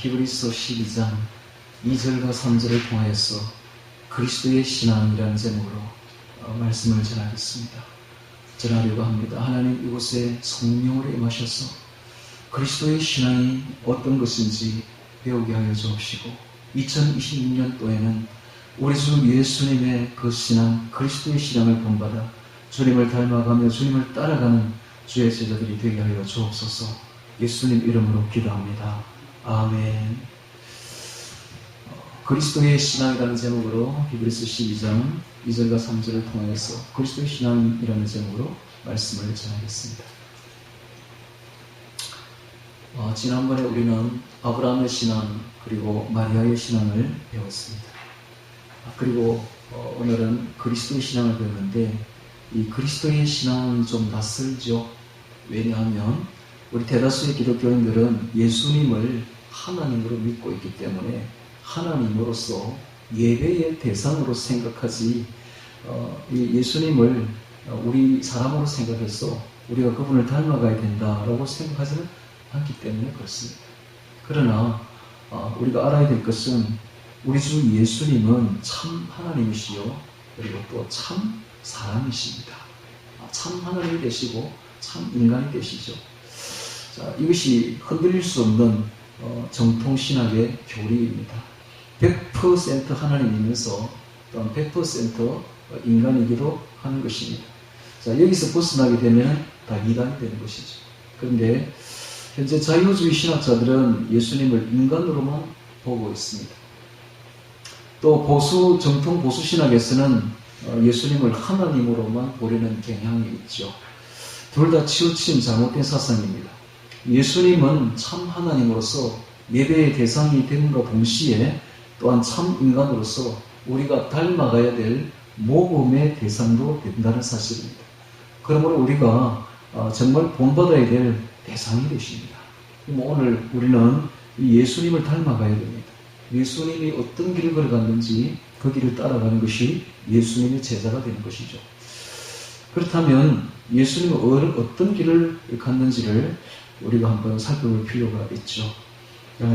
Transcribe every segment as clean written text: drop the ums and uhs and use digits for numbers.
히브리서 12장 2절과 3절을 통하여서 그리스도의 신앙이라는 제목으로 말씀을 전하겠습니다. 전하려고 합니다. 하나님 이곳에 성령으로 임하셔서 그리스도의 신앙이 어떤 것인지 배우게 하여 주옵시고 2026년도에는 우리 주 예수님의 그 신앙, 그리스도의 신앙을 본받아 주님을 닮아가며 주님을 따라가는 주의 제자들이 되게 하여 주옵소서. 예수님 이름으로 기도합니다. 아멘. 그리스도의 신앙이라는 제목으로 히브리서 12장 2절과 3절을 통해서 그리스도의 신앙이라는 제목으로 말씀을 전하겠습니다. 지난번에 우리는 아브라함의 신앙 그리고 마리아의 신앙을 배웠습니다. 그리고 오늘은 그리스도의 신앙을 배우는데 이 그리스도의 신앙은 좀 낯설죠. 왜냐하면 우리 대다수의 기독교인들은 예수님을 하나님으로 믿고 있기 때문에 하나님으로서 예배의 대상으로 생각하지 예수님을 우리 사람으로 생각해서 우리가 그분을 닮아가야 된다라고 생각하지는 않기 때문에 그렇습니다. 그러나 우리가 알아야 될 것은 우리 주 예수님은 참 하나님이시요 그리고 또 참 사람이십니다. 참 하나님이 되시고 참 인간이 되시죠. 자, 이것이 흔들릴 수 없는 정통신학의 교리입니다. 100% 하나님이면서 또한 100% 인간이기도 하는 것입니다. 자, 여기서 벗어나게 되면 다 이단이 되는 것이죠. 그런데 현재 자유주의 신학자들은 예수님을 인간으로만 보고 있습니다. 또 정통 보수 신학에서는 예수님을 하나님으로만 보려는 경향이 있죠. 둘 다 치우친 잘못된 사상입니다. 예수님은 참 하나님으로서 예배의 대상이 됨과 동시에 또한 참 인간으로서 우리가 닮아가야 될 모범의 대상도 된다는 사실입니다. 그러므로 우리가 정말 본받아야 될 대상이 되십니다. 오늘 우리는 예수님을 닮아가야 됩니다. 예수님이 어떤 길을 걸어갔는지 그 길을 따라가는 것이 예수님의 제자가 되는 것이죠. 그렇다면 예수님은 어떤 길을 갔는지를 우리가 한번 살펴볼 필요가 있죠.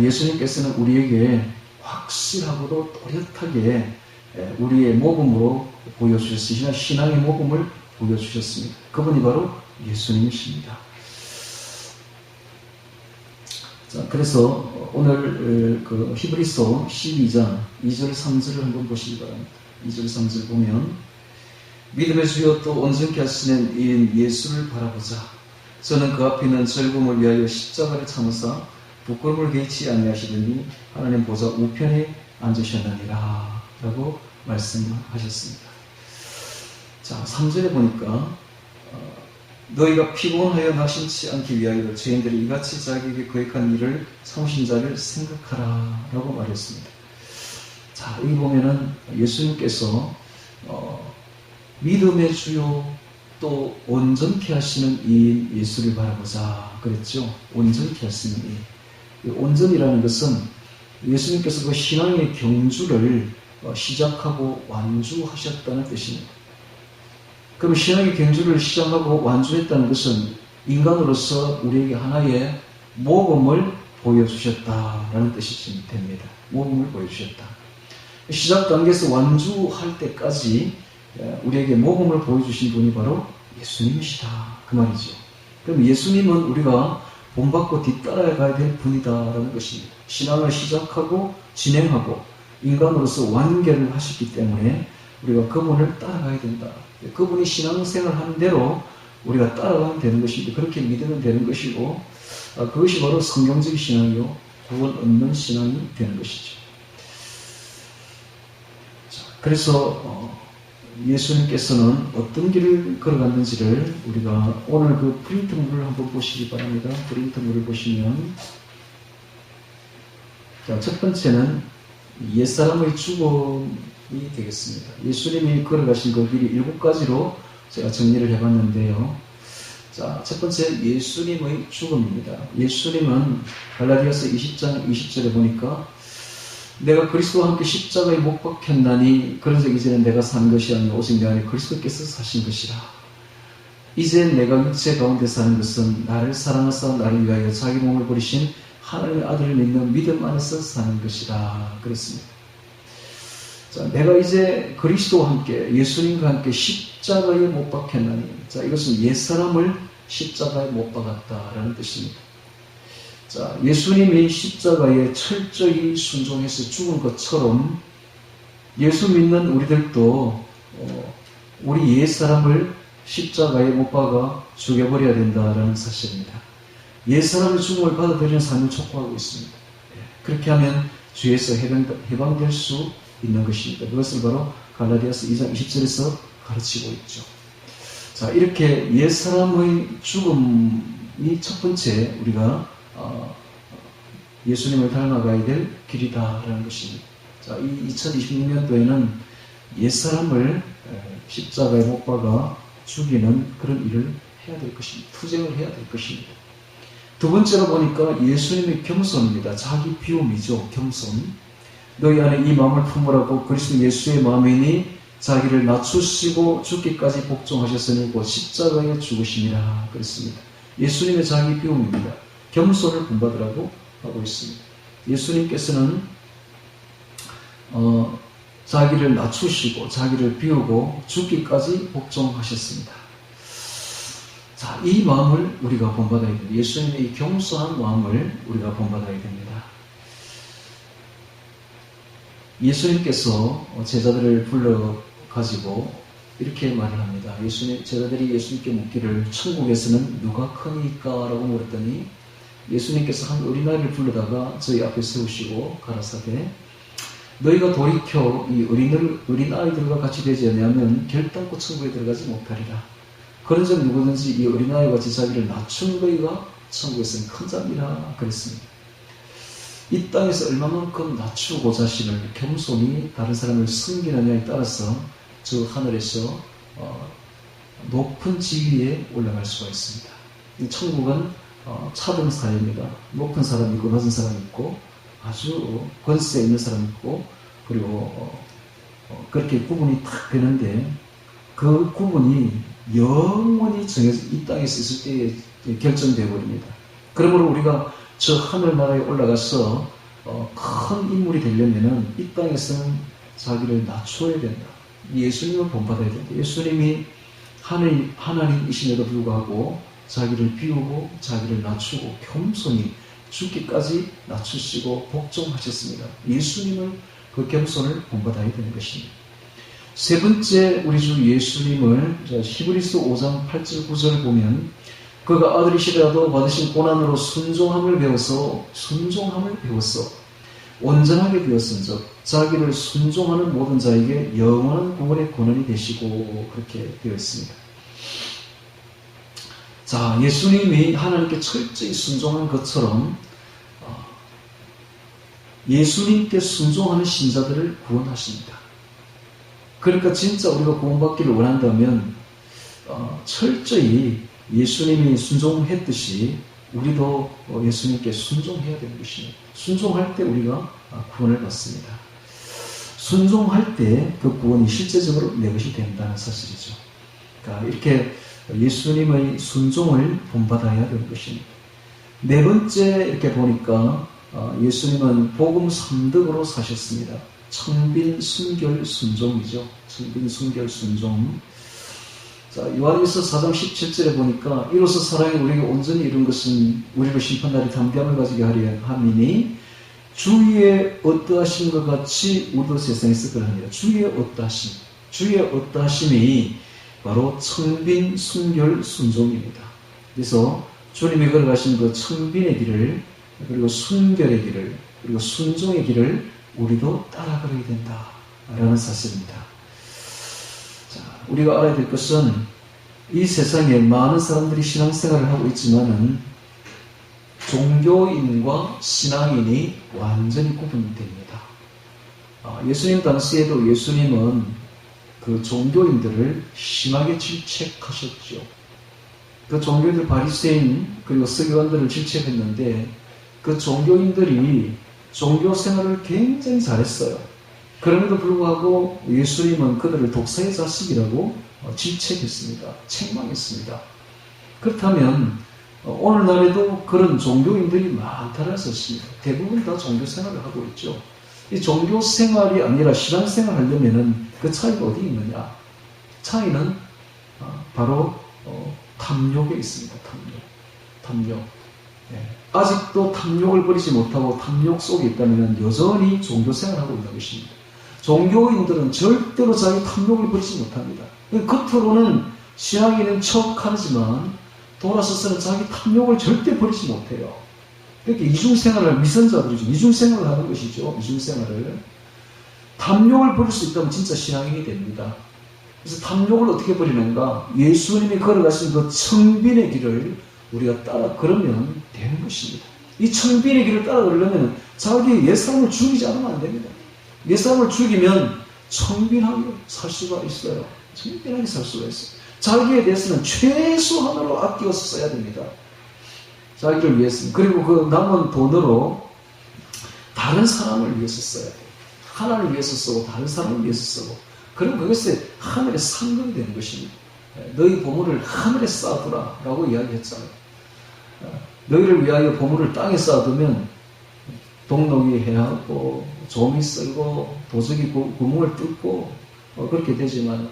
예수님께서는 우리에게 확실하고도 또렷하게 우리의 모범으로 보여주셨으시나 신앙의 모범을 보여주셨습니다. 그분이 바로 예수님이십니다. 자, 그래서 오늘 그 히브리서 12장 2절 3절을 한번 보시기 바랍니다. 2절 3절 보면 믿음의 주여 또 온전케 하시는 이인 예수를 바라보자. 저는 그 앞에 있는 즐거움을 위하여 십자가를 참으사 부끄러움을 개의치 아니하시더니 하나님 보좌 우편에 앉으셨느니라 라고 말씀하셨습니다. 자, 3절에 보니까 너희가 피곤하여 낙심치 않기 위하여 죄인들이 이같이 자기에게 거역한 일을 참으신 자를 생각하라 라고 말했습니다. 자, 여기 보면은 예수님께서 믿음의 주요 또 온전케 하시는 이 예수를 바라보자 그랬죠. 온전케 하시는 이 온전이라는 것은 예수님께서 그 신앙의 경주를 시작하고 완주하셨다는 뜻입니다. 그럼 신앙의 경주를 시작하고 완주했다는 것은 인간으로서 우리에게 하나의 모범을 보여주셨다라는 뜻이 됩니다. 모범을 보여주셨다. 시작 단계에서 완주할 때까지 우리에게 모범을 보여주신 분이 바로 예수님이시다. 그 말이죠. 그럼 예수님은 우리가 본받고 뒤따라가야 될 분이다라는 것입니다. 신앙을 시작하고 진행하고 인간으로서 완결을 하셨기 때문에 우리가 그분을 따라가야 된다. 그분이 신앙생활 하는 대로 우리가 따라가면 되는 것이고 그렇게 믿으면 되는 것이고 그것이 바로 성경적 신앙이요 구원 얻는 신앙이 되는 것이죠. 자, 그래서 예수님께서는 어떤 길을 걸어갔는지를 우리가 오늘 그 프린트물을 한번 보시기 바랍니다. 프린트물을 보시면 자, 첫 번째는 옛사람의 죽음이 되겠습니다. 예수님이 걸어가신 그 길이 7가지로 제가 정리를 해봤는데요. 자, 첫 번째 예수님의 죽음입니다. 예수님은 갈라디아서 20장 20절에 보니까 내가 그리스도와 함께 십자가에 못 박혔나니 그런즉 이제는 내가 산 것이 아니라 오직 내 안에 그리스도께서 사신 것이라. 이제 내가 육체 가운데 사는 것은 나를 사랑하사 나를 위하여 자기 몸을 버리신 하나님의 아들을 믿는 믿음 안에서 사는 것이다. 그랬습니다. 자, 내가 이제 그리스도와 함께 예수님과 함께 십자가에 못 박혔나니, 자, 이것은 옛사람을 십자가에 못 박았다라는 뜻입니다. 자, 예수님이 십자가에 철저히 순종해서 죽은 것처럼 예수 믿는 우리들도 우리 옛사람을 십자가에 못 박아 죽여버려야 된다라는 사실입니다. 옛사람의 죽음을 받아들이는 삶을 촉구하고 있습니다. 그렇게 하면 죄에서 해방될 수 있는 것입니다. 그것을 바로 갈라디아서 2장 20절에서 가르치고 있죠. 자, 이렇게 옛사람의 죽음이 첫 번째 우리가 예수님을 닮아가야 될 길이다라는 것입니다. 자, 이 2026년도에는 옛사람을 십자가에 못 박아 죽이는 그런 일을 해야 될 것입니다. 투쟁을 해야 될 것입니다. 두 번째로 보니까 예수님의 겸손입니다. 자기 비움이죠. 겸손. 너희 안에 이 마음을 품으라고 그리스도 예수의 마음이니 자기를 낮추시고 죽기까지 복종하셨으니 곧 십자가에 죽으시니라 그랬습니다. 예수님의 자기 비움입니다. 겸손을 본받으라고 하고 있습니다. 예수님께서는 자기를 낮추시고 자기를 비우고 죽기까지 복종하셨습니다. 자, 이 마음을 우리가 본받아야 됩니다. 예수님의 이 겸손한 마음을 우리가 본받아야 됩니다. 예수님께서 제자들을 불러가지고 이렇게 말을 합니다. 제자들이 예수님께 묻기를 천국에서는 누가 크니까? 라고 물었더니 예수님께서 한 어린아이를 불러다가 저희 앞에 세우시고 가라사대 너희가 돌이켜 이 어린아이들과 같이 되지 않으면 결단코 천국에 들어가지 못하리라. 그런즉 누구든지 이 어린아이와 같이 자기를 낮춘 너희가 천국에서는 큰 자니라 그랬습니다. 이 땅에서 얼마만큼 낮추고 자신을 겸손히 다른 사람을 섬기느냐에 따라서 저 하늘에서 높은 지위에 올라갈 수가 있습니다. 천국은 차등 사회입니다. 높은 사람이 있고 낮은 사람이 있고 아주 권세 있는 사람이 있고 그리고 그렇게 구분이 딱 되는데 그 구분이 영원히 정해서 이 땅에서 있을 때에 결정되어 버립니다. 그러므로 우리가 저 하늘나라에 올라가서 큰 인물이 되려면은 이 땅에서는 자기를 낮춰야 된다. 예수님을 본받아야 된다. 예수님이 하나님이심에도 불구하고 자기를 비우고 자기를 낮추고 겸손히 죽기까지 낮추시고 복종하셨습니다. 예수님을 그 겸손을 본받아야 되는 것입니다. 세 번째 우리 주 예수님을 히브리서 5장 8절 9절을 보면 그가 아들이시라도 받으신 고난으로 순종함을 배워서 온전하게 되었은즉 자기를 순종하는 모든 자에게 영원한 구원의 권한이 되시고 그렇게 되어 있습니다. 자, 예수님이 하나님께 철저히 순종한 것처럼 예수님께 순종하는 신자들을 구원하십니다. 그러니까 진짜 우리가 구원받기를 원한다면 철저히 예수님이 순종했듯이 우리도 예수님께 순종해야 되는 것입니다. 순종할 때 우리가 구원을 받습니다. 순종할 때 그 구원이 실제적으로 내 것이 된다는 사실이죠. 그러니까 이렇게 예수님의 순종을 본받아야 되는 것입니다. 네 번째 이렇게 보니까 예수님은 복음 3덕으로 사셨습니다. 청빈, 순결, 순종이죠. 청빈, 순결, 순종. 자, 요한일서 4장 17절에 보니까 이로써 사랑이 우리에게 온전히 이룬 것은 우리를 심판날에 담대함을 가지게 하려 함이니 주의 어떠하심과 같이 우리도 세상에서 그러합니다. 주의 어떠하심이 바로 청빈, 순결, 순종입니다. 그래서 주님이 걸어가신 그 청빈의 길을 그리고 순결의 길을 그리고 순종의 길을 우리도 따라가야 된다라는 사실입니다. 자, 우리가 알아야 될 것은 이 세상에 많은 사람들이 신앙생활을 하고 있지만은 종교인과 신앙인이 완전히 구분됩니다. 예수님 당시에도 예수님은 그 종교인들을 심하게 질책하셨죠. 그 종교인들 바리새인 그리고 서기관들을 질책했는데 그 종교인들이 종교 생활을 굉장히 잘했어요. 그럼에도 불구하고 예수님은 그들을 독사의 자식이라고 질책했습니다. 책망했습니다. 그렇다면 오늘날에도 그런 종교인들이 많다는 것입니다. 대부분 다 종교 생활을 하고 있죠. 이 종교 생활이 아니라 신앙 생활을 하려면은 그 차이가 어디 있느냐? 차이는 바로 탐욕에 있습니다. 탐욕. 아직도 탐욕을 버리지 못하고 탐욕 속에 있다면 여전히 종교 생활을 하고 있는 것입니다. 종교인들은 절대로 자기 탐욕을 버리지 못합니다. 겉으로는 신앙인은 척하지만 돌아서서는 자기 탐욕을 절대 버리지 못해요. 그렇게 이중생활을 미선자들이죠. 이중생활을 하는 것이죠. 이중생활을. 탐욕을 버릴 수 있다면 진짜 신앙인이 됩니다. 그래서 탐욕을 어떻게 버리는가? 예수님이 걸어가신 그 청빈의 길을 우리가 따라 걸으면 되는 것입니다. 이 청빈의 길을 따라 걸으려면 자기의 옛사람을 죽이지 않으면 안 됩니다. 옛사람을 죽이면 청빈하게 살 수가 있어요. 청빈하게 살 수가 있어요. 자기에 대해서는 최소한으로 아껴서 써야 됩니다. 자기를 위해서. 그리고 그 남은 돈으로 다른 사람을 위해서 써야 돼요. 하나님을 위해서 쓰고 다른 사람을 위해서 쓰고. 그럼 그것이 하늘에 상금이 되는 것입니다. 너희 보물을 하늘에 쌓아두라 라고 이야기했잖아요. 너희를 위하여 보물을 땅에 쌓아두면 동록이 해하고 종이 쓸고 도적이 구멍을 뚫고 그렇게 되지만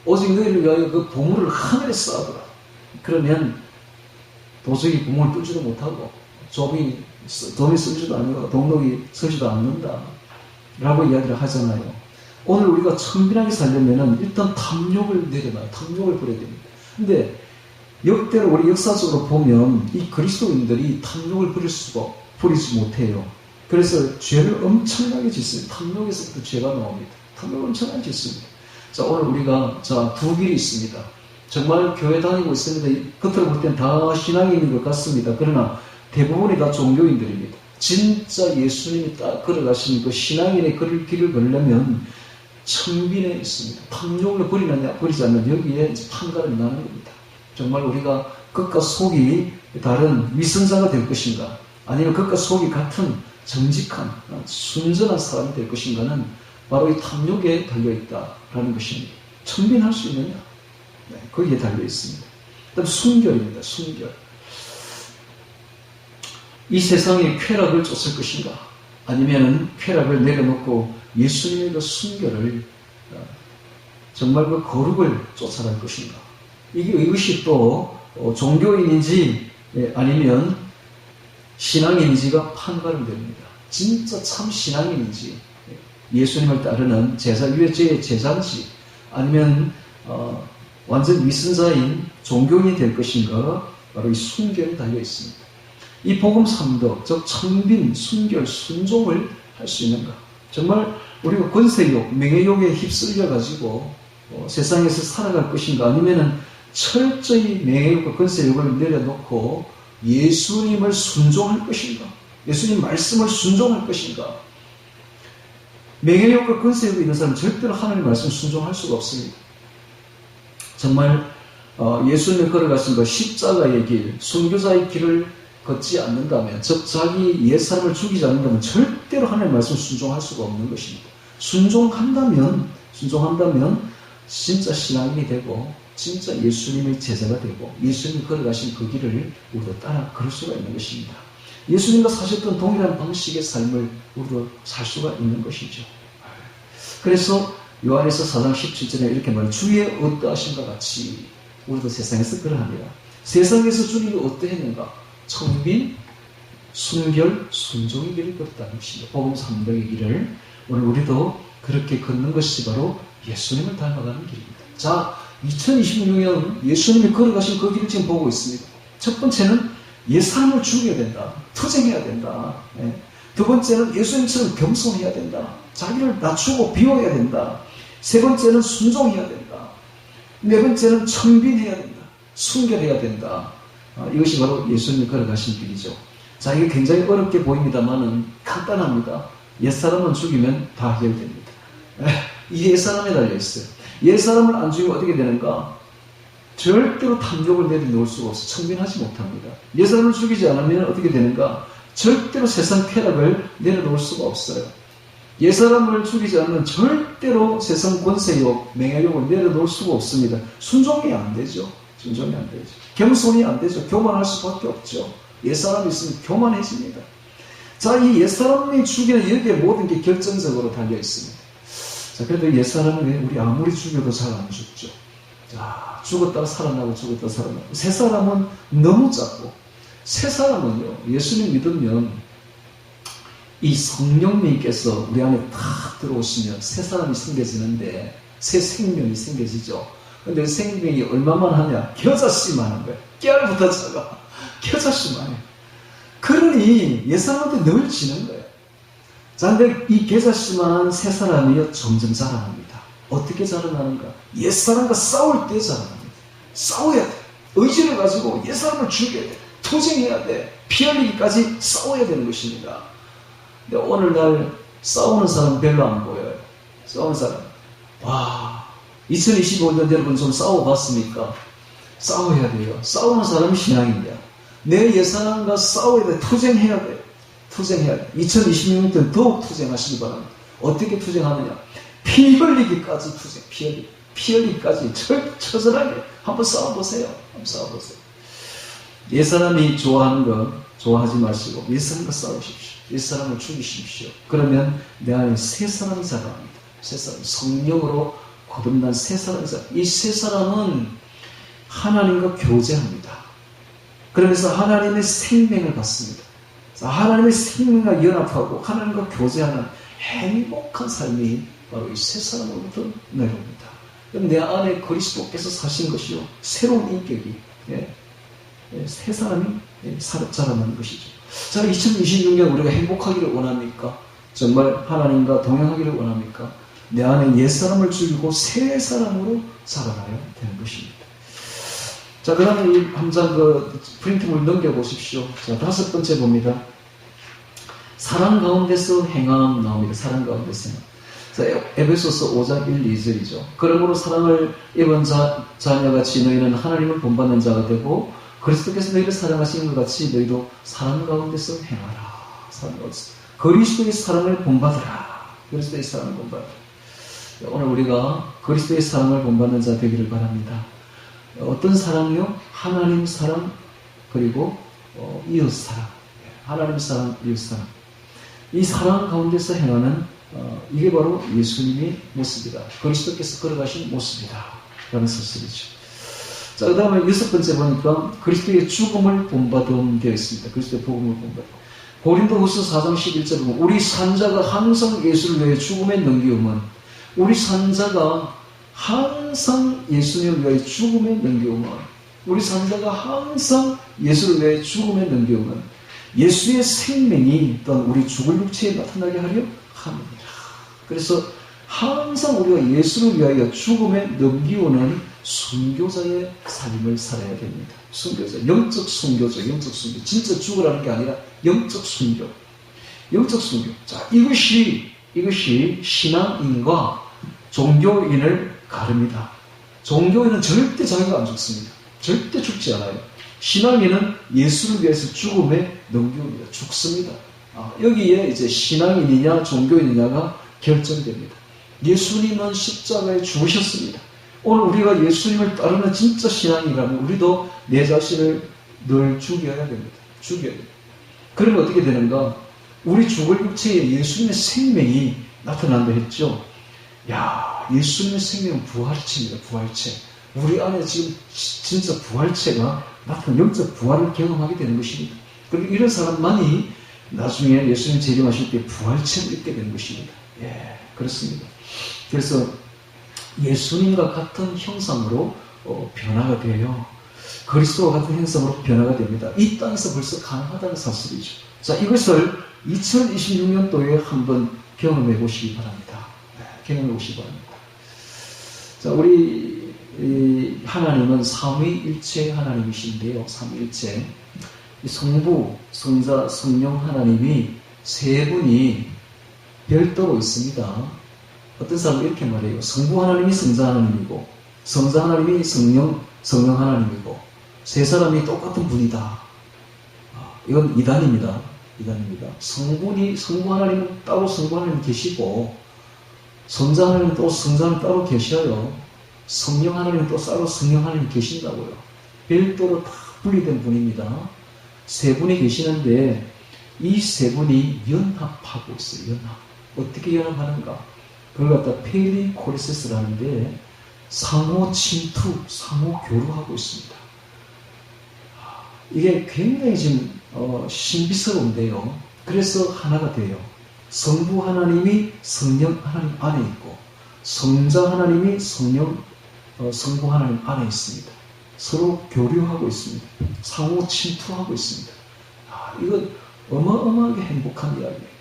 오직 너희를 위하여 그 보물을 하늘에 쌓아두라. 그러면 도적이 구멍을 뚫지도 못하고 종이 쓸지도 아니고 동록이 서지도 않는다 라고 이야기를 하잖아요. 오늘 우리가 청빈하게 살려면 일단 탐욕을 내려놔요. 탐욕을 버려야 됩니다. 근데 역대로 우리 역사적으로 보면 이 그리스도인들이 탐욕을 버리지 못해요. 그래서 죄를 엄청나게 짓습니다. 탐욕에서부터 죄가 나옵니다. 탐욕을 엄청나게 짓습니다. 자, 오늘 우리가 두 길이 있습니다. 정말 교회 다니고 있습니다. 겉으로 볼 땐 다 신앙인인 것 같습니다. 그러나 대부분이 다 종교인들입니다. 진짜 예수님이 딱 걸어가신 그 신앙인의 길을 걸려면 청빈에 있습니다. 탐욕을 버리느냐 버리지 않느냐 여기에 이제 판가름이 나는 겁니다. 정말 우리가 겉과 속이 다른 위선자가 될 것인가 아니면 겉과 속이 같은 정직한 순전한 사람이 될 것인가는 바로 이 탐욕에 달려있다라는 것입니다. 청빈할 수 있느냐? 네, 거기에 달려있습니다. 그다음 순결입니다. 순결. 이 세상의 쾌락을 쫓을 것인가? 아니면 쾌락을 내려놓고 예수님의 그 순결을 정말 그 거룩을 쫓아갈 것인가? 이것이 또 종교인인지 아니면 신앙인인지가 판가름됩니다. 진짜 참 신앙인인지 예수님을 따르는 유해죄의 제자인지 아니면 완전 위선자인 종교인이 될 것인가 바로 이 순결이 달려있습니다. 이 복음 3덕 즉 청빈, 순결, 순종을 할 수 있는가? 정말 우리가 권세욕, 명예욕에 휩쓸려 가지고 세상에서 살아갈 것인가 아니면은 철저히 명예욕과 권세욕을 내려놓고 예수님을 순종할 것인가? 예수님 말씀을 순종할 것인가? 명예욕과 권세욕이 있는 사람은 절대로 하나님의 말씀을 순종할 수가 없습니다. 정말 예수님이 걸어가신 그 십자가의 길, 순교자의 길을 걷지 않는다면, 즉 자기 옛사람을 죽이지 않는다면 절대로 하나님의 말씀을 순종할 수가 없는 것입니다. 순종한다면 진짜 신앙인이 되고 진짜 예수님의 제자가 되고 예수님이 걸어가신 그 길을 우리도 따라 걸을 수가 있는 것입니다. 예수님과 사셨던 동일한 방식의 삶을 우리도 살 수가 있는 것이죠. 그래서 요한에서 4장 17절에 이렇게 말해요. 주의 어떠하심과 같이 우리도 세상에서 그러합니다. 세상에서 주님이 어떠했는가? 청빈, 순결, 순종의 길을 걷다는 것입니다. 복음 3덕의 길을 오늘 우리도 그렇게 걷는 것이 바로 예수님을 닮아가는 길입니다. 자, 2026년 예수님이 걸어가신 그 길을 지금 보고 있습니다. 첫 번째는 옛사람을 죽여야 된다. 투쟁해야 된다. 두 번째는 예수님처럼 겸손해야 된다. 자기를 낮추고 비워야 된다. 세 번째는 순종해야 된다. 네 번째는 청빈해야 된다. 순결해야 된다. 이것이 바로 예수님이 걸어가신 길이죠. 자, 이게 굉장히 어렵게 보입니다만은 간단합니다. 옛사람은 죽이면 다 해결됩니다. 이 옛사람에 달려있어요. 옛사람을 안 죽이면 어떻게 되는가? 절대로 탐욕을 내려놓을 수가 없어. 청빈하지 못합니다. 옛사람을 죽이지 않으면 어떻게 되는가? 절대로 세상 쾌락을 내려놓을 수가 없어요. 옛사람을 죽이지 않으면 절대로 세상 권세욕, 명예욕을 내려놓을 수가 없습니다. 순종이 안 되죠. 순종이 안 되죠. 겸손이 안 되죠. 교만할 수밖에 없죠. 옛사람이 있으면 교만해집니다. 자, 이 옛사람이 죽이는 여기에 모든 게 결정적으로 달려 있습니다. 자, 그래도 옛사람은 우리 아무리 죽여도 잘 안 죽죠. 자, 죽었다가 살아나고 죽었다가 살아나고. 새 사람은 너무 작고, 새 사람은요, 예수님 믿으면 이 성령님께서 우리 안에 탁 들어오시면 새 사람이 생겨지는데, 새 생명이 생겨지죠. 근데 생명이 얼마만 하냐? 겨자씨만 하는 거예요. 깨알부터 작아. 겨자씨만 해요. 그러니 옛사람한테 늘 지는 거예요. 자, 근데 이 겨자씨만 새 사람이요, 점점 자라납니다. 어떻게 자라나는가? 옛사람과 싸울 때 자라납니다. 싸워야 돼. 의지를 가지고 옛사람을 죽여야 돼. 투쟁해야 돼. 피 흘리기까지 싸워야 되는 것입니다. 근데 오늘날 싸우는 사람 별로 안 보여요. 싸우는 사람. 와, 2025년 여러분 좀 싸워봤습니까? 싸워야 돼요. 싸우는 사람이 신앙입니다. 내 옛사람과 싸워야 돼. 투쟁해야 돼. 투쟁해야 돼. 2026년 더욱 투쟁하시기 바랍니다. 어떻게 투쟁하느냐? 피 흘리기까지 투쟁. 피 흘리기까지 처절하게 한번 싸워보세요. 한번 싸워보세요. 옛사람이 좋아하는 거 좋아하지 마시고 옛사람과 싸우십시오. 옛사람을 죽이십시오. 그러면 내 안에 새 사람이 자라납니다. 새 사람, 성령으로 거듭난 새 사람이 자라납니다. 이 새 사람은 하나님과 교제합니다. 그러면서 하나님의 생명을 받습니다. 하나님의 생명과 연합하고 하나님과 교제하는 행복한 삶이 바로 이 새 사람으로부터 내려옵니다. 그럼 내 안에 그리스도께서 사신 것이요, 새로운 인격이, 새 사람이 자라나는 것이죠. 자, 2026년 우리가 행복하기를 원합니까? 정말 하나님과 동행하기를 원합니까? 내 안에 옛사람을 죽이고 새 사람으로 살아가야 되는 것입니다. 자, 그 다음에 이 한 장 프린트물 넘겨보십시오. 자, 5번째 봅니다. 사랑 가운데서 행함 나옵니다. 사랑 가운데서 행함. 자, 에베소서 5장 1, 2절이죠. 그러므로 사랑을 입은 자녀같이 너희는 하나님을 본받는 자가 되고 그리스도께서 너희를 사랑하신 것 같이 너희도 사랑 가운데서 행하라. 사랑 가운데서. 그리스도의 사랑을 본받으라. 그리스도의 사랑을 본받으라. 오늘 우리가 그리스도의 사랑을 본받는 자 되기를 바랍니다. 어떤 사랑요? 하나님 사랑, 그리고 이웃 사랑. 하나님 사랑, 이웃 사랑. 이 사랑 가운데서 행하는 이게 바로 예수님의 모습이다. 그리스도께서 걸어가신 모습이다. 라는 사실이죠. 자, 그 다음에 6번째 보니까 그리스도의 죽음을 본받음 되어 있습니다. 그리스도의 복음을 본받음. 고린도후서 4장 11절 보면 우리 산자가 항상 예수를 위해 죽음에 넘겨오면 우리 산자가 항상 예수님을 위해 죽음에 넘겨오면 우리 산자가 항상 예수를 위해 죽음에 넘겨오면 예수의 생명이 또한 우리 죽을 육체에 나타나게 하려 합니다. 그래서 항상 우리가 예수를 위하여 죽음에 넘기오는 순교자의 삶을 살아야 됩니다. 순교자, 영적 순교죠. 영적 순교. 진짜 죽으라는 게 아니라 영적 순교. 영적 순교. 자, 이것이 신앙인과 종교인을 가릅니다. 종교인은 절대 자기가 안 죽습니다. 절대 죽지 않아요. 신앙인은 예수를 위해서 죽음에 넘깁니다. 죽습니다. 여기에 이제 신앙인이냐 종교인이냐가 결정됩니다. 예수님은 십자가에 죽으셨습니다. 오늘 우리가 예수님을 따르는 진짜 신앙이라면 우리도 내 자신을 늘 죽여야 됩니다. 죽여야 됩니다. 그러면 어떻게 되는가? 우리 죽을 육체에 예수님의 생명이 나타난다 했죠. 야, 예수님의 생명은 부활체입니다. 부활체. 우리 안에 지금 진짜 부활체가 나타난 영적 부활을 경험하게 되는 것입니다. 그리고 이런 사람만이 나중에 예수님 재림하실 때 부활체를 입게 되는 것입니다. 예, 그렇습니다. 그래서 예수님과 같은 형상으로 변화가 되어요. 그리스도와 같은 형상으로 변화가 됩니다. 이 땅에서 벌써 가능하다는 사실이죠. 자, 이것을 2026년도에 한번 경험해 보시기 바랍니다. 네, 경험해 보시기 바랍니다. 자, 우리 하나님은 삼위일체 하나님이신데요. 삼위일체. 성부, 성자, 성령 하나님이 세 분이 별도로 있습니다. 어떤 사람은 이렇게 말해요. 성부 하나님이 성자 하나님이고 성자 하나님이 성령 하나님이고 세 사람이 똑같은 분이다. 이건 이단입니다. 이단입니다. 성부 하나님은 따로 성부 하나님 계시고 성자 하나님은 또 성자 하나님 따로 계셔요. 성령 하나님은 또 따로 성령 하나님 계신다고요. 별도로 다 분리된 분입니다. 세 분이 계시는데 이 세 분이 연합하고 있어요. 연합. 어떻게 연합하는가? 그걸 갖다 페리코레세스라는데 상호 침투, 상호 교류하고 있습니다. 이게 굉장히 지금 신비스러운데요. 그래서 하나가 돼요. 성부 하나님이 성령 하나님 안에 있고 성자 하나님이 성부 하나님 안에 있습니다. 서로 교류하고 있습니다. 상호 침투하고 있습니다. 이건 어마어마하게 행복한 이야기예요.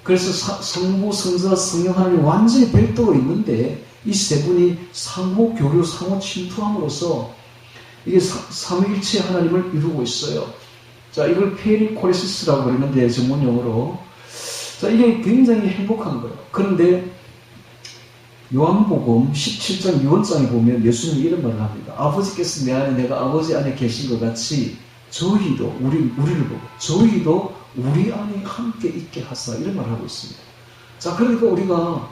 그래서 성부, 성자, 성령 하나님 완전히 별도로 있는데 이 세 분이 상호 교류, 상호 침투함으로써 이게 삼위일체 하나님을 이루고 있어요. 자, 이걸 페리코레시스라고 그러는데 전문용어로. 자, 이게 굉장히 행복한 거예요. 그런데 요한복음 17장 6절에 보면 예수님이 이런 말을 합니다. 아버지께서 내 안에 내가 아버지 안에 계신 것 같이 저희도 우리를 보고 저희도 우리 안에 함께 있게 하사 이런 말을 하고 있습니다. 자, 그러니까 우리가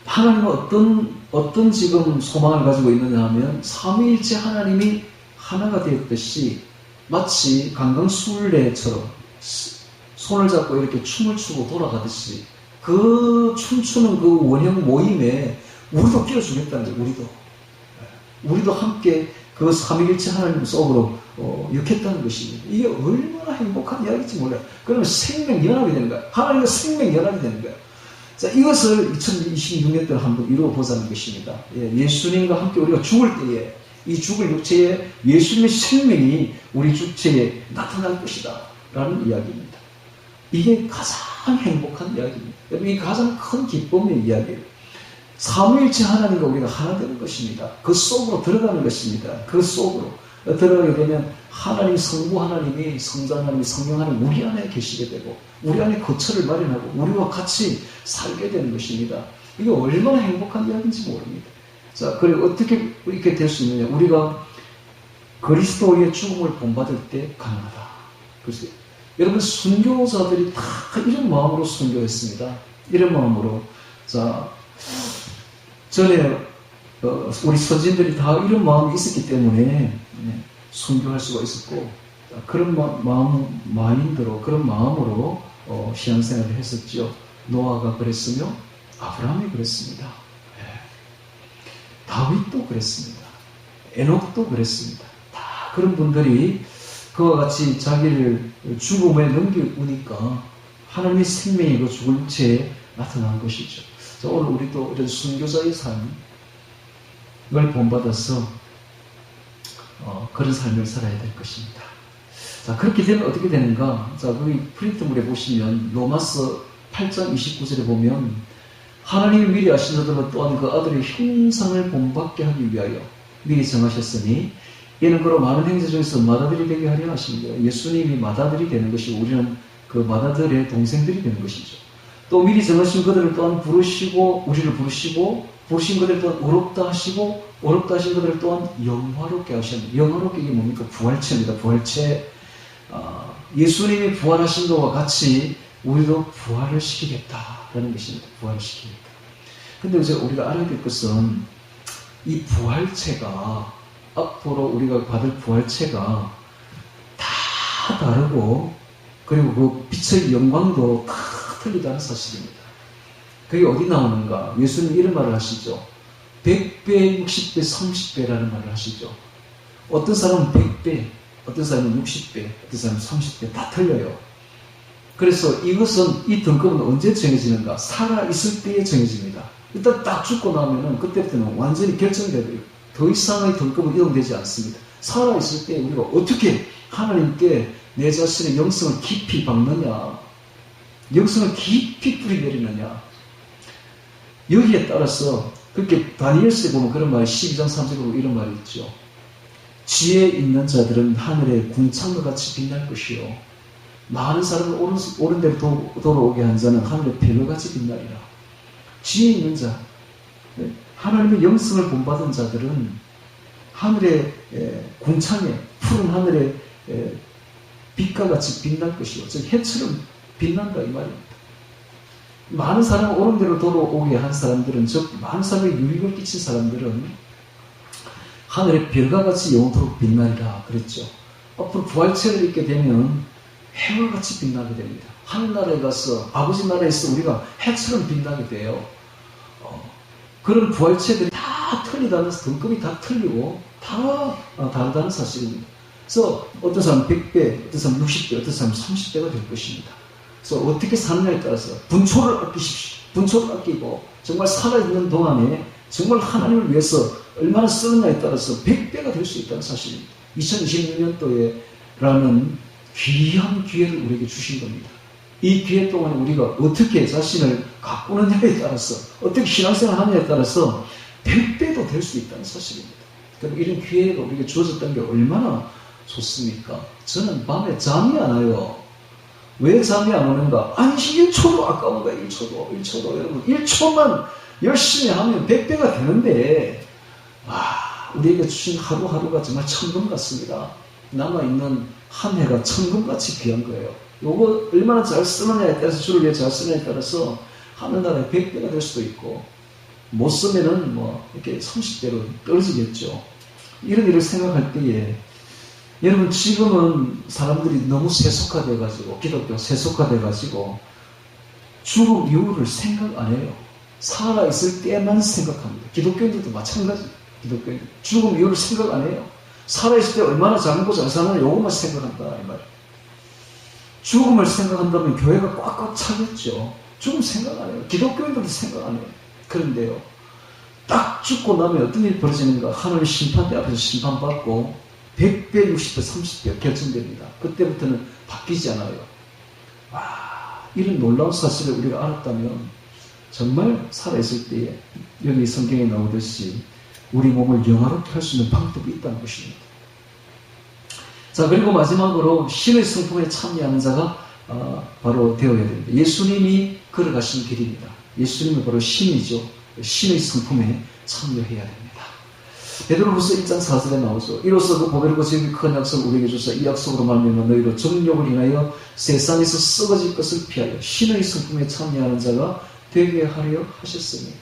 하나님은 어떤 지금 소망을 가지고 있느냐 하면 삼위일체 하나님이 하나가 되었듯이 마치 강강술래처럼 손을 잡고 이렇게 춤을 추고 돌아가듯이 그 춤추는 그 원형 모임에 우리도 끼워주겠다는 거예요. 우리도 함께 그 삼위일체 하나님 속으로 육했다는 것입니다. 이게 얼마나 행복한 이야기인지 몰라요. 그러면 생명연합이 되는 거예요. 하나님과 생명연합이 되는 거예요. 자, 이것을 2026년 때 한번 이루어보자는 것입니다. 예수님과 함께 우리가 죽을 때에 이 죽을 육체에 예수님의 생명이 우리 육체에 나타날 것이다 라는 이야기입니다. 이게 가장 행복한 이야기입니다. 이 가장 큰 기쁨의 이야기예요. 삼위일체 하나님과 우리가 하나 되는 것입니다. 그 속으로 들어가는 것입니다. 그 속으로 들어가게 되면 하나님, 성부 하나님이, 성자 하나님이, 성령 하나님 우리 안에 계시게 되고 우리 안에 거처를 마련하고 우리와 같이 살게 되는 것입니다. 이게 얼마나 행복한 이야기인지 모릅니다. 자, 그리고 어떻게 이렇게 될 수 있느냐? 우리가 그리스도의 죽음을 본받을 때 가능하다. 그래서 여러분 순교자들이 다 이런 마음으로 순교했습니다. 이런 마음으로. 자, 전에 우리 선진들이 다 이런 마음이 있었기 때문에 순교할 수가 있었고 그런 마인드로 그런 마음으로 신앙생활을 했었죠. 노아가 그랬으며 아브라함이 그랬습니다. 다윗도 그랬습니다. 에녹도 그랬습니다. 다 그런 분들이 그와 같이 자기를 죽음에 넘기니까 하나님의 생명이 그 죽을 육체에 나타난 것이죠. 자, 오늘 우리도 이런 순교자의 삶을 본받아서 그런 삶을 살아야 될 것입니다. 자, 그렇게 되면 어떻게 되는가? 자, 거기 프린트물에 보시면 로마서 8장 29절에 보면 하나님이 미리 아신 자들은 또한 그 아들의 형상을 본받게 하기 위하여 미리 정하셨으니 이는 그로 많은 행제 중에서 맏아들이 되게 하려 하십니다. 예수님이 맏아들이 되는 것이 우리는 그 맏아들의 동생들이 되는 것이죠. 또 미리 정하신 그들을 또한 부르시고 우리를 부르시고 부르신 그들 또한 어렵다 하시고 어렵다 하신 그들을 또한 영화롭게 하셨습니다. 영화롭게 이게 뭡니까? 부활체입니다. 부활체. 예수님이 부활하신 것과 같이 우리도 부활을 시키겠다라는 것입니다. 부활을 시키겠다. 근데 이제 우리가 알아야 될 것은 이 부활체가 앞으로 우리가 받을 부활체가 다 다르고 그리고 그 빛의 영광도 다 틀리다는 사실입니다. 그게 어디 나오는가? 예수님 이런 말을 하시죠. 100배, 60배, 30배라는 말을 하시죠. 어떤 사람은 100배, 어떤 사람은 60배, 어떤 사람은 30배 다 틀려요. 그래서 이것은 이 등급은 언제 정해지는가? 살아있을 때에 정해집니다. 일단 딱 죽고 나면은 그때부터는 완전히 결정돼요. 더 이상의 등급은 이동되지 않습니다. 살아있을 때 우리가 어떻게 하나님께 내 자신의 영성을 깊이 박느냐, 영성을 깊이 뿌리내리느냐, 여기에 따라서 그렇게 다니엘서에 보면 그런 말이 12장 3절에 보면 이런 말이 있죠. 지혜 있는 자들은 하늘의 궁창과 같이 빛날 것이요 많은 사람을 옳은 데로 돌아오게 한 자는 하늘의 별같이 빛나리라. 지혜 있는 자, 하나님의 영성을 본받은 자들은 하늘의 궁창에 푸른 하늘의 빛과 같이 빛날 것이요 즉 해처럼 빛난다 이 말입니다. 많은 사람을 옳은 데로 돌아오게 한 사람들은 즉 많은 사람에게 유익을 끼친 사람들은 하늘의 별과 같이 영원토록 빛나리라 그랬죠. 앞으로 부활체를 입게 되면 해와 같이 빛나게 됩니다. 하늘나라에 가서 아버지 나라에서 우리가 해처럼 빛나게 돼요. 그런 부활체들이 다 틀리다는, 등급이 다 틀리고 다 다르다는 사실입니다. 그래서 어떤 사람은 100배, 어떤 사람은 60배, 어떤 사람은 30배가 될 것입니다. 그래서 어떻게 사느냐에 따라서 분초를 아끼십시오. 분초를 아끼고 정말 살아있는 동안에 정말 하나님을 위해서 얼마나 쓰느냐에 따라서 100배가 될 수 있다는 사실입니다. 2026년도에라는 귀한 기회를 우리에게 주신 겁니다. 이 기회 동안에 우리가 어떻게 자신을 가꾸느냐에 따라서, 어떻게 신앙생활 하느냐에 따라서 100배도 될 수 있다는 사실입니다. 그럼 이런 기회가 우리에게 주어졌다는 게 얼마나 좋습니까? 저는 밤에 잠이 안 와요. 왜 잠이 안 오는가? 아니, 1초도 아까운 거야. 1초도. 여러분, 1초만 열심히 하면 100배가 되는데, 우리에게 주신 하루하루가 정말 천금 같습니다. 남아있는 한 해가 천금같이 귀한 거예요. 요거 얼마나 잘 쓰느냐에 따라서, 주를 위해 잘 쓰느냐에 따라서 하늘나라에 100배가 될 수도 있고, 못 쓰면은 이렇게 30배로 떨어지겠죠. 이런 일을 생각할 때에, 여러분, 지금은 사람들이 너무 세속화돼가지고, 기독교 세속화돼가지고, 죽음 이후를 생각 안 해요. 살아있을 때만 생각합니다. 기독교인들도 마찬가지. 기독교인들. 죽음 이후를 생각 안 해요. 살아있을 때 얼마나 잘 먹고 잘 사느냐, 요것만 생각한다, 이 말이에요. 죽음을 생각한다면 교회가 꽉꽉 차겠죠. 죽음 생각 안 해요. 기독교인들도 생각 안 해요. 그런데요, 딱 죽고 나면 어떤 일이 벌어지는가? 하늘 심판대 앞에서 심판받고 100배, 60배, 30배 결정됩니다. 그때부터는 바뀌지 않아요. 이런 놀라운 사실을 우리가 알았다면 정말 살아있을 때에 여기 성경에 나오듯이 우리 몸을 영화롭게 할 수 있는 방법이 있다는 것입니다. 자, 그리고 마지막으로 신의 성품에 참여하는 자가 바로 되어야 됩니다. 예수님이 걸어가신 길입니다. 예수님은 바로 신이죠. 신의 성품에 참여해야 됩니다. 베드로후서 1장 4절에 나오죠. 이로써 그 보배롭고 지극히 큰 약속을 우리에게 주사 이 약속으로 말미암아 너희로 정욕을 인하여 세상에서 썩어질 것을 피하여 신의 성품에 참여하는 자가 되게 하려 하셨으니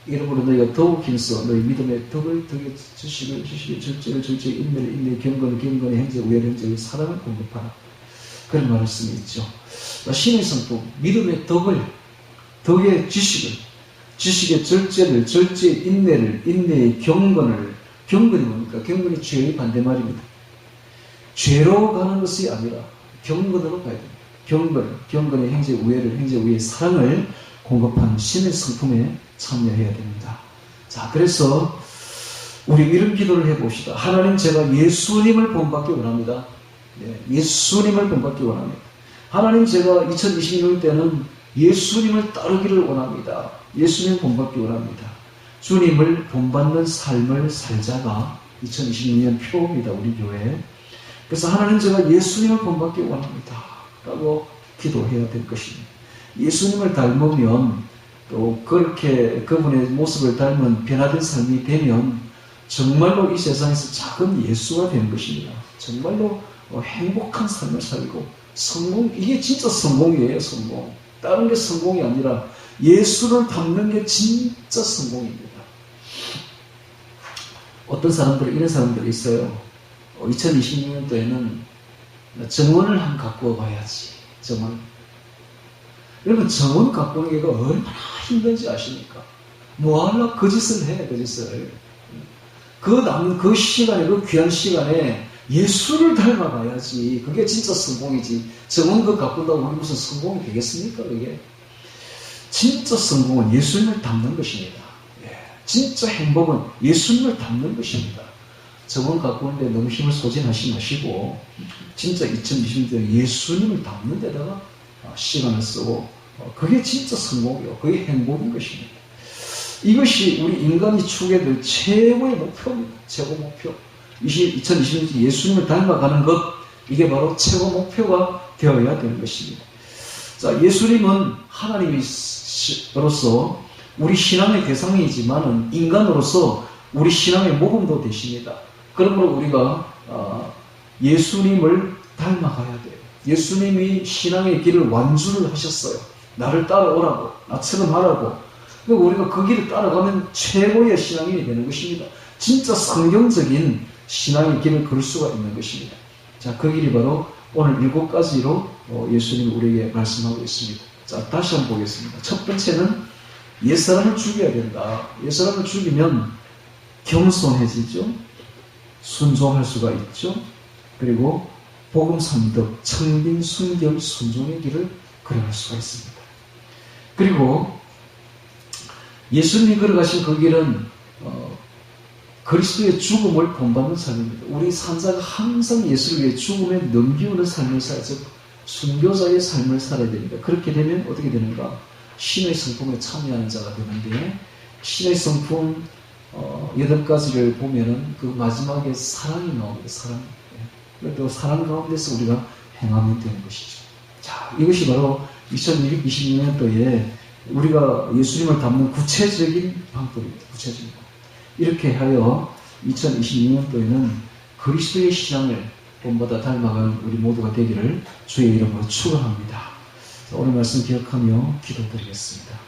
이러므로 너희가 더욱 힘써 너희 믿음의 덕을 덕에 주시길 절제를 인내를 인내 경건을 경건의 행제 우애를 행제 사랑을 공급하라. 그런 말을 쓰고 있죠. 신의 성품, 믿음의 덕의 지식의 절제를, 절제의 인내를, 인내의 경건이 뭡니까? 경건이 죄의 반대말입니다. 죄로 가는 것이 아니라 경건으로 가야 됩니다. 경건의 행제 우애를, 행제 우애의 사랑을 공급하는 신의 성품에 참여해야 됩니다. 자, 그래서 우리 이런 기도를 해봅시다. 하나님, 제가 예수님을 본받기 원합니다. 예수님을 본받기 원합니다. 하나님, 제가 2026년 때는 예수님을 따르기를 원합니다. 예수님을 본받기 원합니다. 주님을 본받는 삶을 살자가 2026년 표입니다. 우리 교회. 그래서 하나님, 제가 예수님을 본받기 원합니다. 라고 기도해야 될 것입니다. 예수님을 닮으면 또 그렇게 그분의 모습을 닮은 변화된 삶이 되면 정말로 이 세상에서 작은 예수가 되는 것입니다. 정말로 행복한 삶을 살고 이게 진짜 성공이에요. 성공. 다른 게 성공이 아니라 예수를 닮는 게 진짜 성공입니다. 어떤 사람들은 이런 사람들이 있어요. 2026년도에는 정원을 한번 가꾸어 봐야지. 정원. 여러분, 정원 가꾸는 게 얼마나 힘든지 아십니까? 뭐하려고 거짓을 해, 거짓을. 그 시간에, 그 귀한 시간에 예수를 닮아가야지. 그게 진짜 성공이지. 정원 가꾼다고 우리 무슨 성공이 되겠습니까, 그게? 진짜 성공은 예수님을 닮는 것입니다. 진짜 행복은 예수님을 닮는 것입니다. 정원 가꾸는데 너무 힘을 소진하지 마시고, 진짜 2020년도에 예수님을 닮는 데다가 시간을 쓰고, 그게 진짜 성공이요. 그게 행복인 것입니다. 이것이 우리 인간이 추구해야 될 최고의 목표입니다. 최고 목표. 2020년 예수님을 닮아가는 것, 이게 바로 최고 목표가 되어야 되는 것입니다. 자, 예수님은 하나님으로서 우리 신앙의 대상이지만은 인간으로서 우리 신앙의 모범도 되십니다. 그러므로 우리가 예수님을 닮아가야 돼요. 예수님이 신앙의 길을 완주를 하셨어요. 나를 따라오라고, 나처럼 하라고. 그리고 우리가 그 길을 따라가면 최고의 신앙인이 되는 것입니다. 진짜 성경적인 신앙의 길을 걸을 수가 있는 것입니다. 자, 그 길이 바로 오늘 7가지로 예수님이 우리에게 말씀하고 있습니다. 자, 다시 한번 보겠습니다. 첫 번째는 옛사람을 죽여야 된다. 옛사람을 죽이면 겸손해지죠. 순종할 수가 있죠. 그리고 복음 선덕, 청빈, 순결, 순종의 길을 걸어갈 수가 있습니다. 그리고 예수님이 걸어가신 그 길은 그리스도의 죽음을 본받는 삶입니다. 우리 산자가 항상 예수를 위해 죽음에 넘기우는 삶을 살아서 순교자의 삶을 살아야 됩니다. 그렇게 되면 어떻게 되는가? 신의 성품에 참여하는 자가 되는데, 신의 성품 8가지를 보면은 그 마지막에 사랑이 나옵니다. 사랑. 또 사랑 가운데서 우리가 행하면 되는 것이죠. 자, 이것이 바로 2026년도에 우리가 예수님을 닮는 구체적인 방법입니다. 구체적인 방법. 이렇게 하여 2026년도에는 그리스도의 신앙을 본받아 닮아가는 우리 모두가 되기를 주의 이름으로 축원합니다. 오늘 말씀 기억하며 기도드리겠습니다.